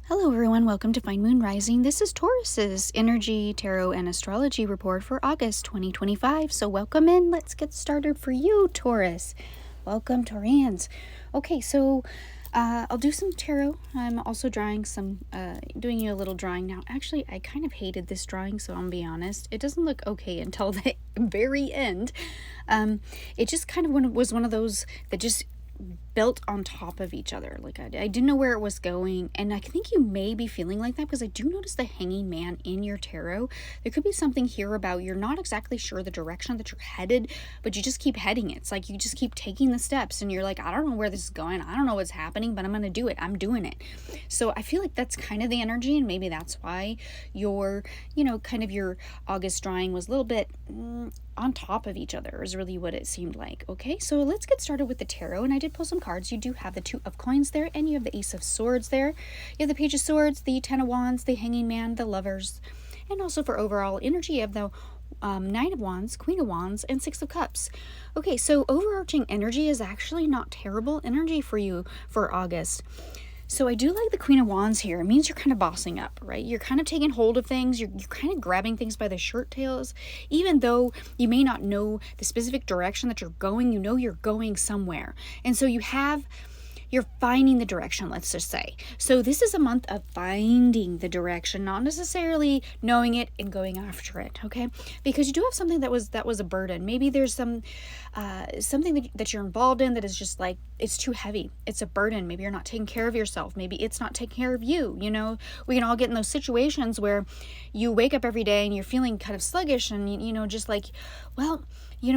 Hello everyone, welcome to Fine Moon Rising. This is Taurus's energy, tarot, and astrology report for August 2025. So welcome in. Let's get started for you, Taurus. Welcome, Taurians. Okay, so I'll do some tarot. I'm also drawing some, doing you a little drawing now. Actually, I kind of hated this drawing, so I'll be honest. It doesn't look okay until the very end. It just kind of was one of those that just built on top of each other. Like I didn't know where it was going, and I think you may be feeling like that because I do notice the hanging man in your tarot. There could be something here about you're not exactly sure the direction that you're headed, but you just keep heading it. It's like you just keep taking the steps and you're like, I don't know where this is going, I don't know what's happening, but I'm gonna do it. I'm doing it. So I feel like that's kind of the energy, and maybe that's why your kind of your August drawing was a little bit on top of each other is really what it seemed like. Okay, so let's get started with the tarot. And I did pull some cards. You do have the Two of Coins there, and you have the Ace of Swords there. You have the Page of Swords, the Ten of Wands, the Hanging Man, the Lovers, and also for overall energy you have the Nine of Wands, Queen of Wands, and Six of Cups. Okay, so overarching energy is actually not terrible energy for you for August. So I do like the Queen of Wands here. It means you're kind of bossing up, right? You're kind of taking hold of things. You're kind of grabbing things by the shirt tails. Even though you may not know the specific direction that you're going, you know you're going somewhere. And so you're finding the direction, let's just say. So this is a month of finding the direction, not necessarily knowing it and going after it, okay? Because you do have something that was a burden. Maybe there's something that you're involved in that is just like, it's too heavy. It's a burden. Maybe you're not taking care of yourself. Maybe it's not taking care of you. You know, we can all get in those situations where you wake up every day and you're feeling kind of sluggish and, just like, well,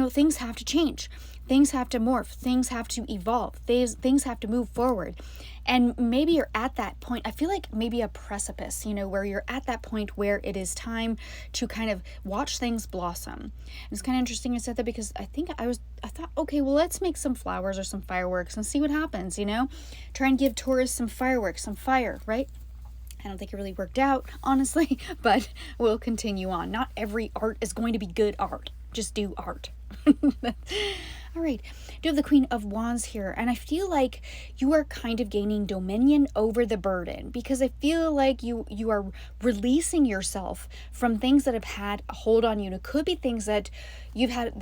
things have to change. Things have to morph. Things have to evolve. Things have to move forward. And maybe you're at that point. I feel like maybe a precipice, where you're at that point where it is time to kind of watch things blossom. And it's kind of interesting you said that because I thought, okay, well, let's make some flowers or some fireworks and see what happens, Try and give Taurus some fireworks, some fire, right? I don't think it really worked out, honestly, but we'll continue on. Not every art is going to be good art. Just do art. All right, do have the Queen of Wands here, and I feel like you are kind of gaining dominion over the burden because I feel like you are releasing yourself from things that have had a hold on you. And it could be things that you've had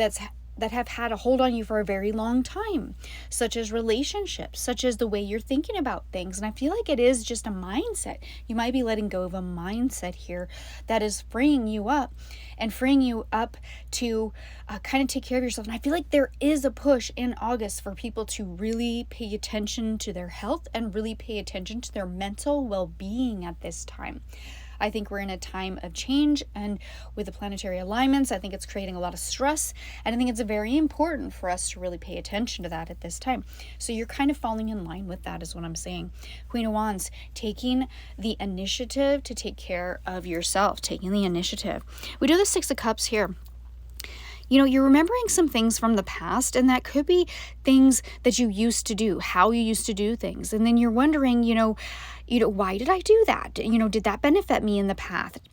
that have had a hold on you for a very long time, such as relationships, such as the way you're thinking about things. And I feel like it is just a mindset. You might be letting go of a mindset here that is freeing you up to kind of take care of yourself. And I feel like there is a push in August for people to really pay attention to their health and really pay attention to their mental well-being at this time. I think we're in a time of change, and with the planetary alignments, I think it's creating a lot of stress, and I think it's very important for us to really pay attention to that at this time. So you're kind of falling in line with that is what I'm saying. Queen of Wands, taking the initiative to take care of yourself, taking the initiative. We do the Six of Cups here. You're remembering some things from the past, and that could be things that you used to do, how you used to do things. And then you're wondering, why did I do that? Did that benefit me in the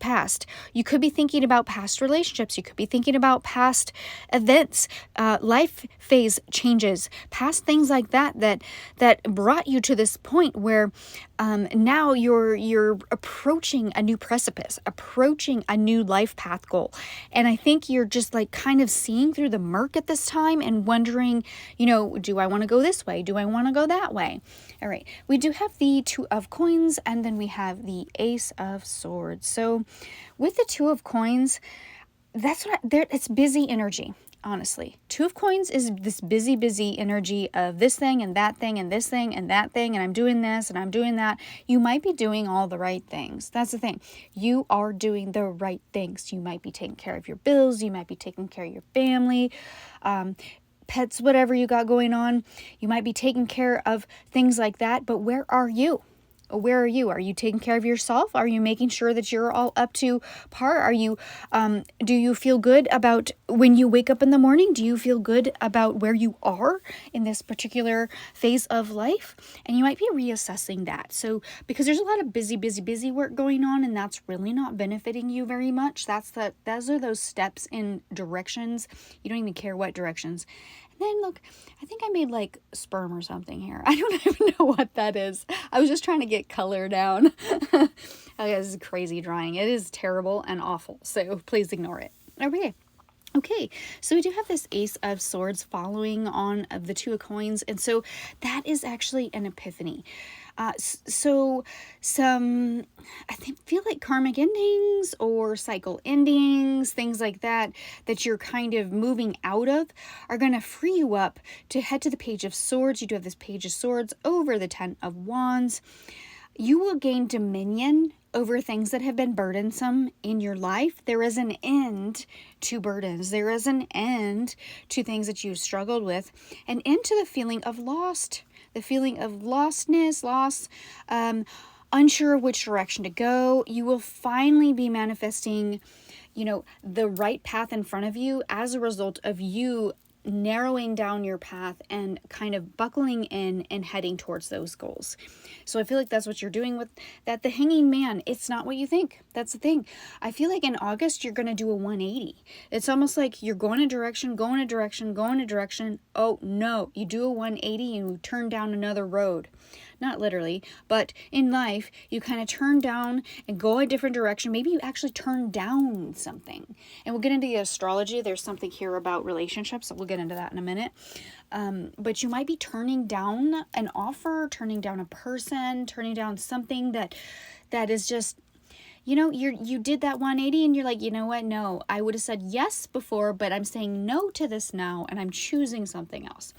past? You could be thinking about past relationships. You could be thinking about past events, life phase changes, past things like that brought you to this point where now you're approaching a new precipice, approaching a new life path goal. And I think you're just like kind of seeing through the murk at this time and wondering, do I want to go this way? Do I want to go that way? All right. We do have the Two of Coins, and then we have the Ace of Swords. So with the Two of Coins, it's busy energy. Honestly, Two of Coins is this busy energy of this thing and that thing and this thing and that thing, and I'm doing this and I'm doing that. You might be doing all the right things. That's the thing. You are doing the right things. You might be taking care of your bills. You might be taking care of your family, pets, whatever you got going on. You might be taking care of things like that, but where are you? Where are you? Are you taking care of yourself? Are you making sure that you're all up to par? Are you, do you feel good about when you wake up in the morning? Do you feel good about where you are in this particular phase of life? And you might be reassessing that. So, because there's a lot of busy work going on, and that's really not benefiting you very much. Those are those steps in directions. You don't even care what directions. Then look, I think I made like sperm or something here. I don't even know what that is. I was just trying to get color down. Okay, this is crazy drawing. It is terrible and awful, so please ignore it. Okay, so we do have this Ace of Swords following on of the Two of Coins, and so that is actually an epiphany. So some, feel like karmic endings or cycle endings, things like that, that you're kind of moving out of, are going to free you up to head to the Page of Swords. You do have this Page of Swords over the Ten of Wands. You will gain dominion over things that have been burdensome in your life. There is an end to burdens. There is an end to things that you've struggled with, and into the feeling of lost, the feeling of lostness, loss, unsure of which direction to go. You will finally be manifesting, the right path in front of you as a result of you narrowing down your path and kind of buckling in and heading towards those goals. So I feel like that's what you're doing with that. The Hanging Man, it's not what you think. That's the thing. I feel like in August, you're going to do a 180. It's almost like you're going a direction. Oh no, you do a 180 and you turn down another road. Not literally, but in life, you kind of turn down and go a different direction. Maybe you actually turn down something. And we'll get into the astrology. There's something here about relationships, so we'll get into that in a minute. But you might be turning down an offer, turning down a person, turning down something that is just, you did that 180 and you're like, you know what? No, I would have said yes before, but I'm saying no to this now and I'm choosing something else.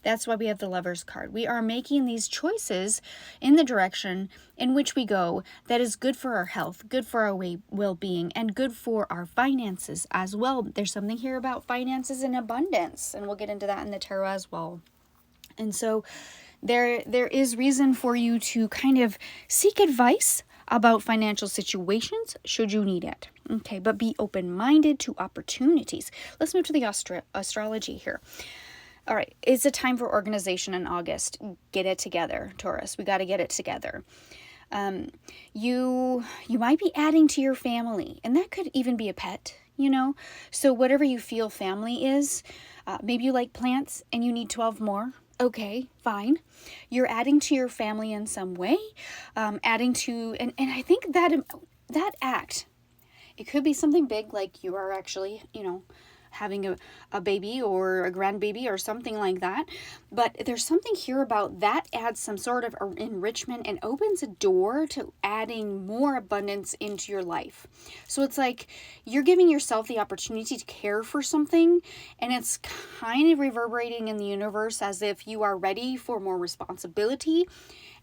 That's why we have the Lovers card. We are making these choices in the direction in which we go that is good for our health, good for our well-being, and good for our finances as well. There's something here about finances and abundance, and we'll get into that in the tarot as well. And so there is reason for you to kind of seek advice about financial situations should you need it. Okay, but be open-minded to opportunities. Let's move to the astrology here. All right, it's a time for organization in August. Get it together, Taurus. We got to get it together. You might be adding to your family, and that could even be a pet, So whatever you feel family is, maybe you like plants and you need 12 more. Okay, fine. You're adding to your family in some way, adding to, and I think that act, it could be something big, like you are actually, having a baby or a grandbaby or something like that. But there's something here about that adds some sort of enrichment and opens a door to adding more abundance into your life. So it's like you're giving yourself the opportunity to care for something, and it's kind of reverberating in the universe as if you are ready for more responsibility.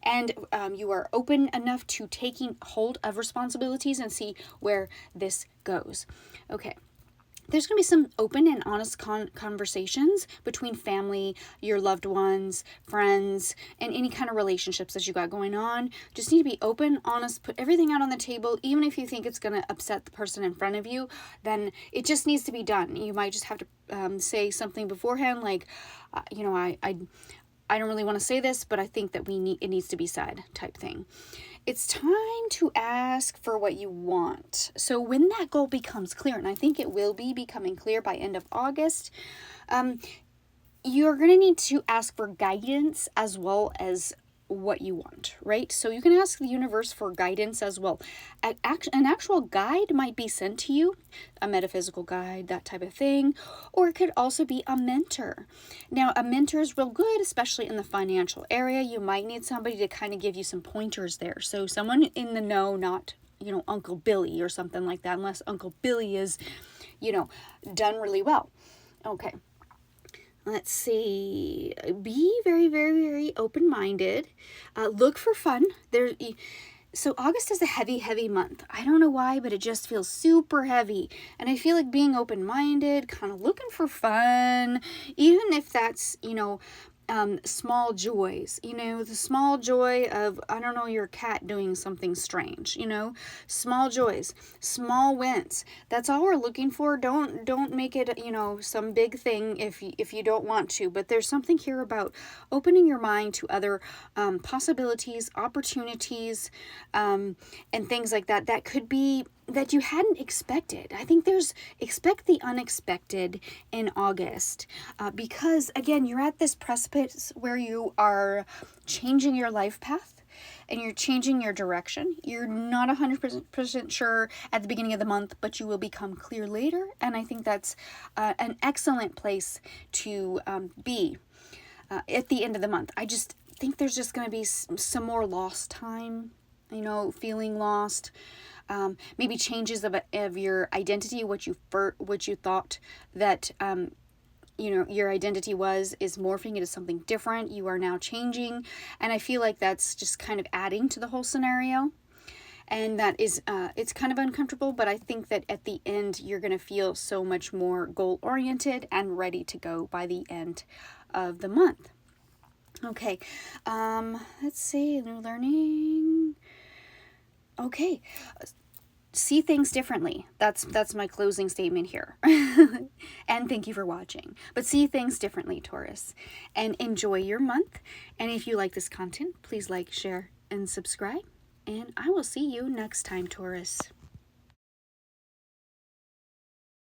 And you are open enough to taking hold of responsibilities and see where this goes. Okay. There's going to be some open and honest conversations between family, your loved ones, friends, and any kind of relationships that you got going on. Just need to be open, honest, put everything out on the table. Even if you think it's going to upset the person in front of you, then it just needs to be done. You might just have to say something beforehand, like, I don't really want to say this, but I think that it needs to be said, type thing. It's time to ask for what you want. So when that goal becomes clear, and I think it will be becoming clear by end of August, you're going to need to ask for guidance as well as what you want, right? So you can ask the universe for guidance as well. An actual guide might be sent to you, a metaphysical guide, that type of thing, or it could also be a mentor. Now, a mentor is real good, especially in the financial area. You might need somebody to kind of give you some pointers there. So someone in the know, not, Uncle Billy or something like that, unless Uncle Billy is, done really well. Okay. Let's see. Be very, very, very open-minded. Look for fun. So August is a heavy, heavy month. I don't know why, but it just feels super heavy. And I feel like being open-minded, kind of looking for fun, even if that's, small joys, the small joy of, your cat doing something strange, small joys, small wins. That's all we're looking for. Don't make it, some big thing if you don't want to, but there's something here about opening your mind to other possibilities, opportunities, and things like that. That could be that you hadn't expected. I think expect the unexpected in August, because again, you're at this precipice where you are changing your life path and you're changing your direction. You're not 100% sure at the beginning of the month, but you will become clear later. And I think that's an excellent place to be at the end of the month. I just think there's just going to be some more lost time, feeling lost. Maybe changes of your identity, what you thought that your identity is morphing into something different. You are now changing, and I feel like that's just kind of adding to the whole scenario, and that is it's kind of uncomfortable, but I think that at the end you're going to feel so much more goal oriented and ready to go by the end of the month. Okay, let's see, new learning. Okay, see things differently. That's my closing statement here. And thank you for watching. But see things differently, Taurus, and enjoy your month. And if you like this content, please like, share, and subscribe. And I will see you next time, Taurus.